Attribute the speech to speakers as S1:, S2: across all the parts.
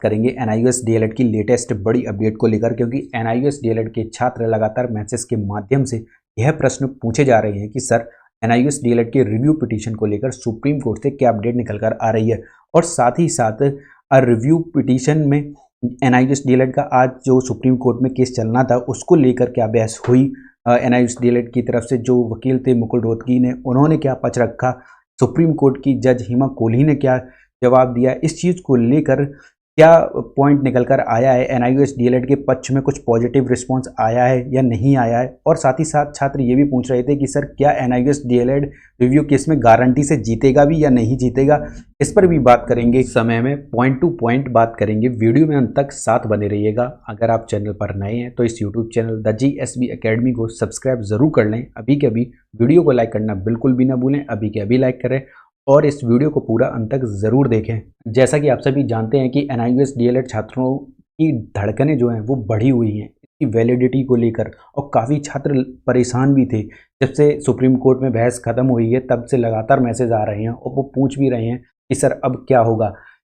S1: करेंगे NIUS DElEd की latest बड़ी अपडेट को लेकर, क्योंकि एनआईयूएस डीएलएड के छात्र लगातार मैसेज के माध्यम से यह प्रश्न पूछे जा रहे हैं कि सर एनआईयूएस डीएलएड के रिव्यू पिटीशन को लेकर सुप्रीम कोर्ट से क्या अपडेट निकल कर आ रही है, और साथ ही साथ रिव्यू पिटीशन में एनआईयूएस डीएलएड का आज जो सुप्रीम कोर्ट में केस चलना था उसको लेकर क्या बहस हुई। एनआईयूएस डीएलएड की तरफ से जो वकील थे मुकुल रोहतगी ने, उन्होंने क्या पक्ष रखा, सुप्रीम कोर्ट की जज हिमा कोहली ने क्या जवाब दिया, इस चीज़ को लेकर क्या पॉइंट निकल कर आया है, एनआईयूएस डीएलएड के पक्ष में कुछ पॉजिटिव रिस्पांस आया है या नहीं आया है। और साथ ही साथ छात्र ये भी पूछ रहे थे कि सर क्या एनआईयूएस डीएलएड रिव्यू केस में गारंटी से जीतेगा भी या नहीं जीतेगा, इस पर भी बात करेंगे। इस समय में पॉइंट टू पॉइंट बात करेंगे, वीडियो में अंत तक साथ बने रहिएगा। अगर आप चैनल पर नए हैं तो इस YouTube channel the GSB academy को सब्सक्राइब जरूर कर लें। अभी के अभी वीडियो को लाइक करना बिल्कुल भी ना भूलें, अभी के अभी लाइक करें और इस वीडियो को पूरा अंत तक ज़रूर देखें। जैसा कि आप सभी जानते हैं कि एनआईयूएस डीएलएड छात्रों की धड़कनें जो हैं वो बढ़ी हुई हैं इसकी वैलिडिटी को लेकर, और काफ़ी छात्र परेशान भी थे। जब से सुप्रीम कोर्ट में बहस ख़त्म हुई है तब से लगातार मैसेज आ रहे हैं और वो पूछ भी रहे हैं कि सर अब क्या होगा।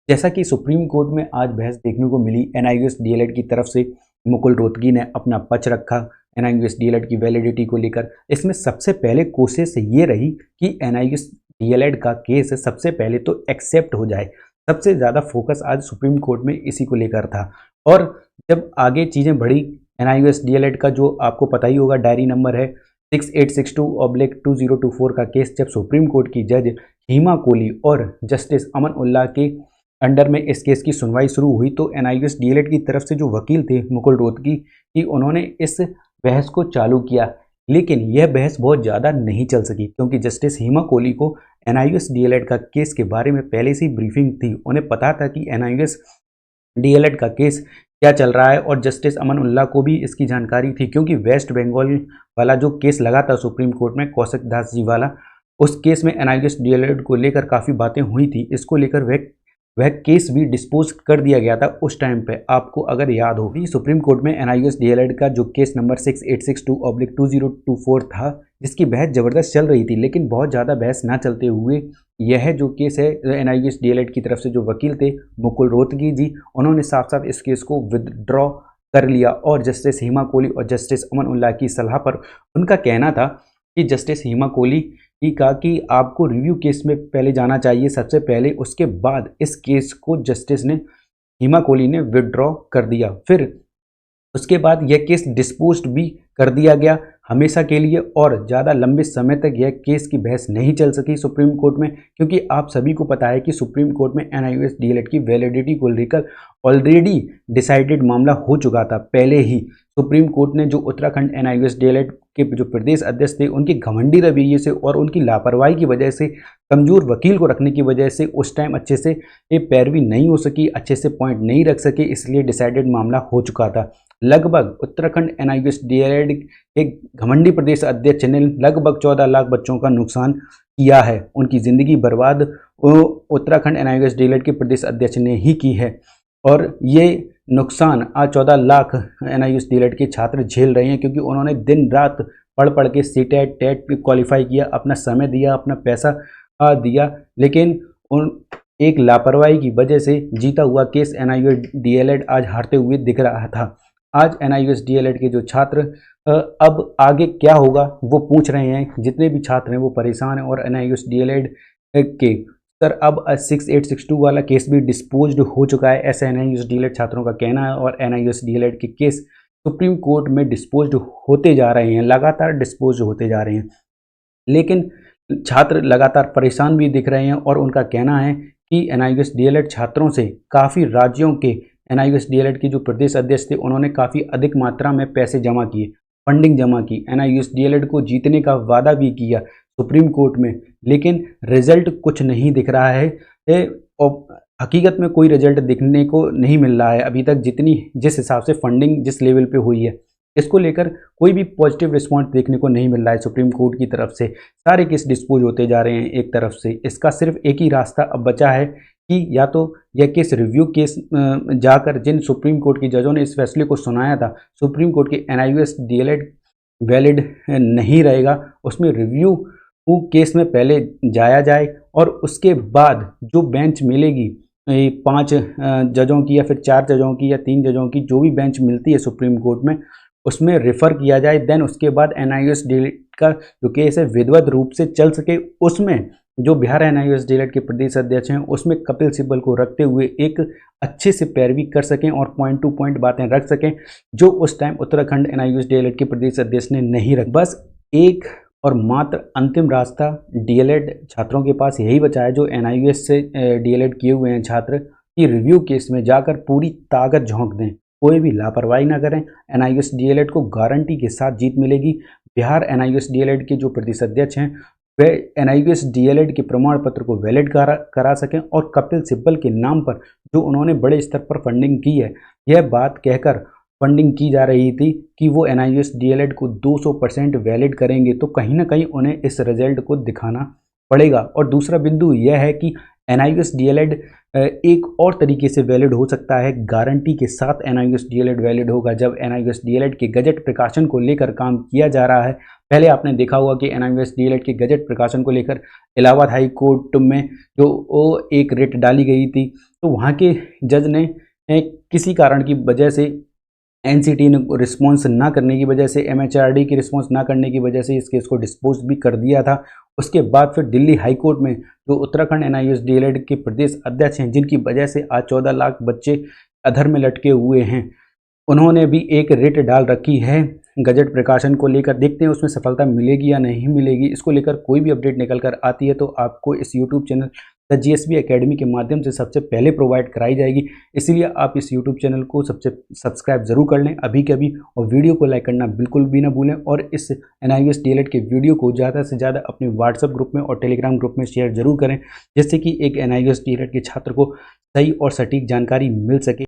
S1: जैसा कि सुप्रीम कोर्ट में आज बहस देखने को मिली, एनआईयूएस डीएलएड की तरफ से मुकुल रोहतगी ने अपना पक्ष रखा एनआईयूएस डीएलएड की वैलिडिटी को लेकर। इसमें सबसे पहले कोशिश ये रही कि एनआईयूएस डीएलएड का केस सबसे पहले तो एक्सेप्ट हो जाए। सबसे ज़्यादा फोकस आज सुप्रीम कोर्ट में इसी को लेकर था। और जब आगे चीज़ें बढ़ी, एनआईयूएस डीएलएड का जो आपको पता ही होगा डायरी नंबर है 6862/2024 का केस जब सुप्रीम कोर्ट की जज हिमा कोहली और जस्टिस अमन उल्लाह के अंडर में इस केस की सुनवाई शुरू हुई, तो एनआईयूएस डीएलएड की तरफ से जो वकील थे मुकुल रोहतगी की, उन्होंने इस बहस को चालू किया। लेकिन यह बहस बहुत ज़्यादा नहीं चल सकी, क्योंकि जस्टिस हिमा कोहली को एनआईयूएस डीएलएड का केस के बारे में पहले से ही ब्रीफिंग थी। उन्हें पता था कि एनआईयूएस डीएलएड का केस क्या चल रहा है, और जस्टिस अमन उल्लाह को भी इसकी जानकारी थी, क्योंकि वेस्ट बंगाल वाला जो केस लगा था सुप्रीम कोर्ट में कौशिक दास जी वाला, उस केस में एनआईयूएस डीएलएड को लेकर काफ़ी बातें हुई थी। इसको लेकर वह केस भी डिस्पोज कर दिया गया था उस टाइम पे, आपको अगर याद हो। सुप्रीम कोर्ट में एनआईयूएस डीएलएड का जो केस नंबर 6862/2024 था, जिसकी बहस ज़बरदस्त चल रही थी, लेकिन बहुत ज़्यादा बहस ना चलते हुए यह जो केस है एनआईयूएस डीएलएड की तरफ से जो वकील थे मुकुल रोहतगी जी, उन्होंने साफ साफ इस केस को विदड्रॉ कर लिया। और जस्टिस हिमा कोहली और जस्टिस अमन उल्लाह की सलाह पर उनका कहना था कि जस्टिस हिमा कोहली की कहा कि आपको रिव्यू केस में पहले जाना चाहिए सबसे पहले, उसके बाद इस केस को जस्टिस ने हिमा कोहली ने विदड्रॉ कर दिया। फिर उसके बाद यह केस डिस्पोज्ड भी कर दिया गया हमेशा के लिए, और ज़्यादा लंबे समय तक यह केस की बहस नहीं चल सकी सुप्रीम कोर्ट में, क्योंकि आप सभी को पता है कि सुप्रीम कोर्ट में एनआईयूएस डीएलएड की वैलिडिटी को लेकर ऑलरेडी डिसाइडेड मामला हो चुका था पहले ही। सुप्रीम कोर्ट ने जो उत्तराखंड एनआईयूएस डीएलएड के जो प्रदेश अध्यक्ष थे उनके घमंडी रवैये से और उनकी लापरवाही की वजह से, कमजोर वकील को रखने की वजह से उस टाइम अच्छे से ये पैरवी नहीं हो सकी, अच्छे से पॉइंट नहीं रख सके, इसलिए डिसाइडेड मामला हो चुका था। लगभग उत्तराखंड एनआईयूएस डीएलएड के घमंडी प्रदेश अध्यक्ष ने लगभग 14 लाख बच्चों का नुकसान किया है, उनकी ज़िंदगी बर्बाद उत्तराखंड एनआईयूएस डीएलएड के प्रदेश अध्यक्ष ने ही की है। और ये नुकसान आज 14 लाख एनआईयूएस डीएलएड के छात्र झेल रहे हैं, क्योंकि उन्होंने दिन रात पढ़ पढ़ के सीटेट टेट पे क्वालिफाई किया, अपना समय दिया, अपना पैसा दिया, लेकिन उन एक लापरवाही की वजह से जीता हुआ केस एनआईयूएस डीएलएड आज हारते हुए दिख रहा था। आज एनआईयूएस डीएलएड के जो छात्र अब आगे क्या होगा वो पूछ रहे हैं, जितने भी छात्र हैं वो परेशान हैं। और एनआईयूएस डीएलएड के सर अब 6862 वाला केस भी डिस्पोज्ड हो चुका है, ऐसा एनआईयूएस डीएलएड छात्रों का कहना है। और एनआईयूएस डीएलएड के केस सुप्रीम कोर्ट में डिस्पोज्ड होते जा रहे हैं, लगातार डिस्पोज्ड होते जा रहे हैं, लेकिन छात्र लगातार परेशान भी दिख रहे हैं। और उनका कहना है कि एनआईयूएस डीएलएड छात्रों से काफ़ी राज्यों के एनआईयूएस डीएलएड के जो प्रदेश अध्यक्ष थे उन्होंने काफ़ी अधिक मात्रा में पैसे जमा किए, फंडिंग जमा की, एनआईयूएस डीएलएड को जीतने का वादा भी किया सुप्रीम कोर्ट में, लेकिन रिजल्ट कुछ नहीं दिख रहा है। और हकीकत में कोई रिजल्ट दिखने को नहीं मिल रहा है अभी तक, जिस हिसाब से फंडिंग जिस लेवल पे हुई है, इसको लेकर कोई भी पॉजिटिव रिस्पॉन्स देखने को नहीं मिल रहा है सुप्रीम कोर्ट की तरफ से। सारे केस डिस्पोज होते जा रहे हैं एक तरफ से। इसका सिर्फ एक ही रास्ता अब बचा है कि या तो यह केस रिव्यू केस जाकर, जिन सुप्रीम कोर्ट की जजों ने इस फैसले को सुनाया था, सुप्रीम कोर्ट के एनआईयूएस डीएलएड वैलिड नहीं रहेगा, उसमें रिव्यू केस में पहले जाया जाए और उसके बाद जो बेंच मिलेगी 5 जजों की या फिर 4 जजों की या 3 जजों की जो भी बेंच मिलती है सुप्रीम कोर्ट में, उसमें रेफ़र किया जाए। देन उसके बाद एनआईओएस डीएलएड का जो केस है विधिवत रूप से चल सके। उसमें जो बिहार एनआईओएस डीएलएड के प्रदेश अध्यक्ष हैं उसमें कपिल सिब्बल को रखते हुए एक अच्छे से पैरवी कर सकें और पॉइंट टू पॉइंट बातें रख सकें, जो उस टाइम उत्तराखंड एनआईओएस डीएलएड के प्रदेश अध्यक्ष ने नहीं रख। बस एक और मात्र अंतिम रास्ता डीएलएड छात्रों के पास यही बचा है, जो एनआईओएस से डीएलएड किए हुए हैं छात्र, कि रिव्यू केस में जाकर पूरी ताकत झोंक दें, कोई भी लापरवाही ना करें। एनआईओएस डीएलएड को गारंटी के साथ जीत मिलेगी। बिहार एनआईओएस डीएलएड के जो प्रदेश अध्यक्ष हैं वे एनआईओएस डीएलएड के प्रमाण पत्र को वैलिड करा सकें और कपिल सिब्बल के नाम पर जो उन्होंने बड़े स्तर पर फंडिंग की है, यह बात कहकर फंडिंग की जा रही थी कि वो एनआईओएस डीएलएड को 200% वैलिड करेंगे, तो कहीं ना कहीं उन्हें इस रिजल्ट को दिखाना पड़ेगा। और दूसरा बिंदु यह है कि एनआईओएस डीएलएड एक और तरीके से वैलिड हो सकता है। गारंटी के साथ एनआईओएस डीएलएड वैलिड होगा जब एनआईओएस डीएलएड के गजट प्रकाशन को लेकर काम किया जा रहा है। पहले आपने देखा होगा कि एनआईओएस डीएलएड के गजट प्रकाशन को लेकर इलाहाबाद हाई कोर्ट में जो एक रिट डाली गई थी, तो वहाँ के जज ने किसी कारण की वजह से, एनसीटी ने रिस्पॉन्स ना करने की वजह से, एमएचआरडी की रिस्पॉन्स ना करने की वजह से इस केस को डिस्पोज भी कर दिया था। उसके बाद फिर दिल्ली हाई कोर्ट में जो उत्तराखंड एनआईओएस डीएलएड के प्रदेश अध्यक्ष हैं, जिनकी वजह से आज 14 लाख बच्चे अधर में लटके हुए हैं, उन्होंने भी एक रिट डाल रखी है गजट प्रकाशन को लेकर। देखते हैं उसमें सफलता मिलेगी या नहीं मिलेगी। इसको लेकर कोई भी अपडेट निकल कर आती है तो आपको इस YouTube channel the GSB academy के माध्यम से सबसे पहले प्रोवाइड कराई जाएगी। इसीलिए आप इस यूट्यूब चैनल को सबसे सब्सक्राइब जरूर कर लें अभी के अभी, और वीडियो को लाइक करना बिल्कुल भी ना भूलें। और इस एनआईओएस डीएलएड के वीडियो को ज़्यादा से ज़्यादा अपने व्हाट्सएप ग्रुप में और टेलीग्राम ग्रुप में शेयर जरूर करें, जिससे कि एक एनआईओएस डीएलएड के छात्र को सही और सटीक जानकारी मिल सके।